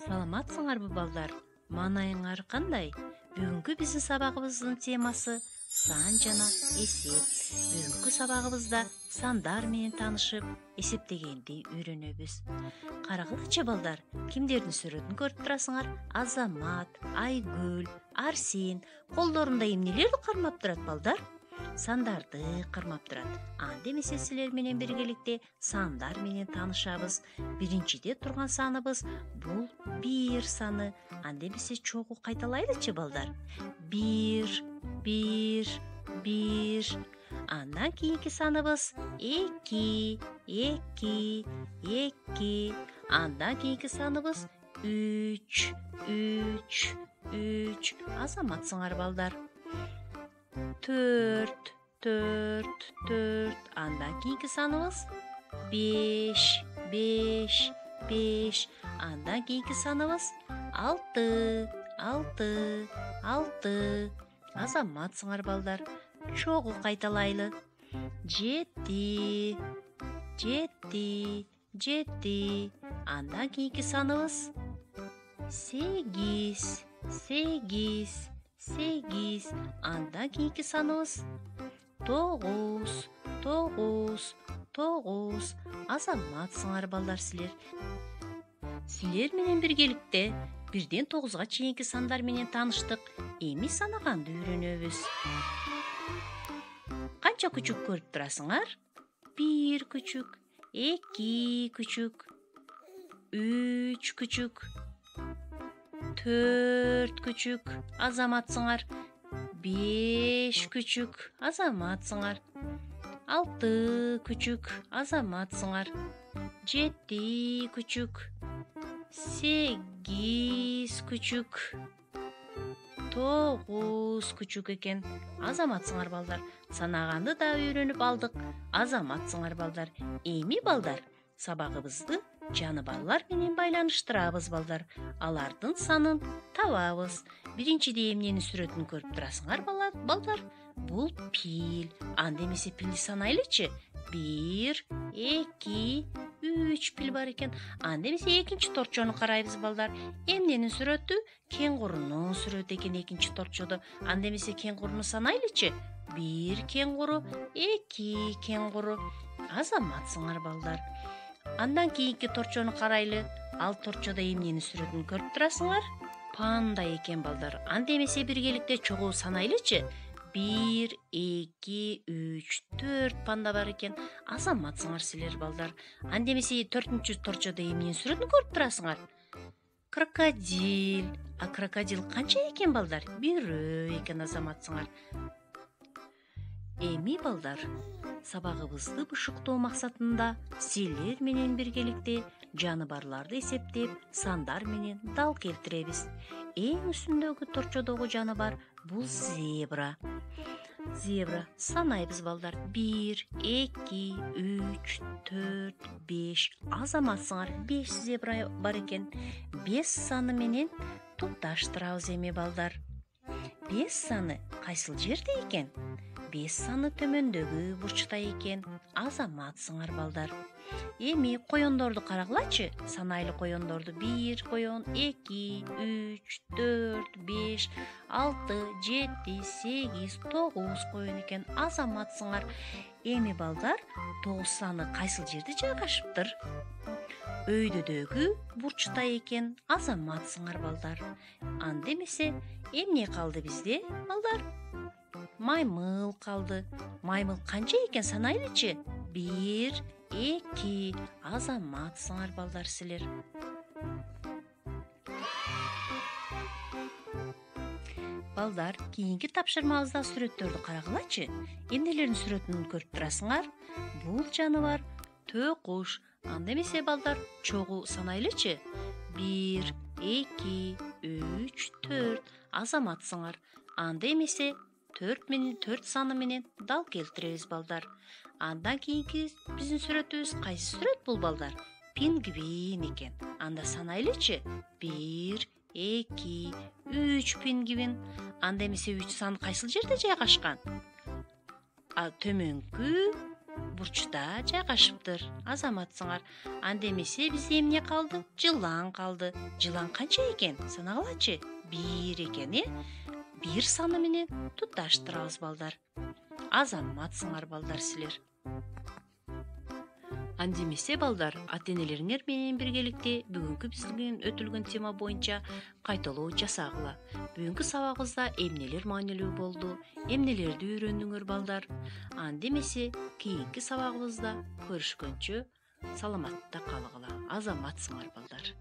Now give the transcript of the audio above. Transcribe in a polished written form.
Саламатсыңарбы балдар? Маанайыңар кандай? Бүгүнкү биздин сабагыбыздын темасы сан жана эсеп. Бүгүнкү сабагыбызда сандар менен таанышып, эсептегенди үйрөнөбүз. Карагылачы балдар, кимдердин сүрөтүн көрүп турасыңар? Азамат, Айгүл, Арсен колдорунда эмнелерди кармап турат балдар? Сандарды кармап турат. Анда эмесе силер менен биргеликте сандар менен таанышабыз. Биринчиде турган саныбыз бул 1 саны. Анда эмесе чогуу кайталайлычы балдар. 1, 1, 1. Андан кийинки саныбыз 2, 2, 2. Андан кийинки саныбыз 3, 3, 3. Азаматсыңар балдар. 4, 4, 4. Андан кийинки саныбыз 5, 5, 5. Андан кийинки саныбыз 6, 6, 6. Азаматсыңар балдар. Чогуу кайталайлы. 7, 7, 7. Андан кийинки саныбыз 8, 8, 8. Андан кийинки саныбыз 9, 9, 9. Азаматсыңар балдар силер. Силер менен биргеликте 1ден 9га чейинки сандар менен тааныштык. Эми санаганды үйрөнөбүз. Канча күчүк көрүп турасыңар? 1 күчүк, 2 күчүк, 3 күчүк, 4 күчүк. Азаматсыңар. 5 күчүк. Азаматсыңар. 6 күчүк. Азаматсыңар. 7 күчүк. 8 күчүк. 9 күчүк экен. Азаматсыңар балдар. Санаганды да үйрөнүп алдык. Азаматсыңар балдар. Эми балдар, сабагыбызды жаныбарлар менен байланыштырабыз балдар. Алардын санын табабыз. Биринчиде эмненин сүрөтүн көрүп турасыңар балдар? Бул пил. Анда эмесе пилди санайлычы. 1, 2, 3 пил бар экен. Анда эмесе экинчи торчону карайбыз балдар. Эмненин сүрөтү? Кеңгурунун сүрөтү экен экинчи торчодо. Анда эмесе кеңгуруну санайлычы. 1 кеңгуру, 2 кеңгуру. Азаматсыңар балдар. Андан кийинки торчону карайлы. Ал торчодо эмненин сүрөтүн көрүп турасыңар? Панда экен балдар. Анда эмесе биргеликте чогуу санайлычы. 1, 2, 3, 4 панда бар экен. Азаматсыңар силер балдар. Анда эмесе 4-чү торчодо эмненин сүрөтүн көрүп турасыңар? Крокодил. А крокодил канча экен балдар? 1 экен. Азаматсыңар. Эми балдар, сабагыбызды бышыктоо максатында силер менен биргеликте жаныбарларды эсептеп, сандар менен дал келтиребиз. Эң үстүндөгү торчодогу жаныбар бул зебра. Зебра санайбыз балдар. 1, 2, 3, 4, 5. Азаматсыңар. 5 зебра бар экен. 5 саны менен тупташтырабыз эми балдар. 5 саны кайсыл жерде экен? 5 саны төмөндөгү бурчта экен. Азаматсыңар балдар. Эми коёндорду карагылачы. Санайлы коёндорду. 1 коён, 2, 3, 4, 5, 6, 7, 8, 9 коён экен. Азаматсыңар. Эми балдар, 9 саны кайсыл жерде жайгашыптыр? Өйдөдөгү бурчта экен. Азаматсыңар балдар. Анда эмесе эмне калды бизде балдар? Маймыл калды. Маймыл канча экен санайлычы? 1, 2. Азаматсыңар балдар силер. Балдар, кийинки тапшырмабызда сүрөттөрдү карагылачы. Эмнелердин сүрөтүн көрүп турасыңар? Бул жаныбар төкуш. Анда эмесе балдар, чогуу санайлычы. 1, 2, 3, 4. Азаматсыңар. Анда эмесе 4 саны менен дал келтиребиз балдар. Андан кийинки биздин сүрөтүбүз кайсы сүрөт бул балдар? Пингвин экен. Анда санайлычы. 1, 2, 3 пингвин. Анда эмесе 3 саны кайсыл жерде жайгашкан? Төмөнкү бурчта жайгашыптыр, азаматсыңар. Анда эмесе бизде эмне калды? Жылан калды. Жылан канча экен? Санагылачы. 1 экен, Бир саны менен туташтырабыз балдар. Азаматсыңар балдар силер. Анда эмесе балдар, ата-энелериңер менен биргеликте бүгүнкү биздин өтүлгөн тема боюнча кайталоо жасагыла. Бүгүнкү сабагыбызда эмнелер маанилүү болду, эмнелерди үйрөндүңөр балдар. Анда эмесе кийинки сабагыбызда көрүшкөнчө саламатта калгыла. Азаматсыңар балдар.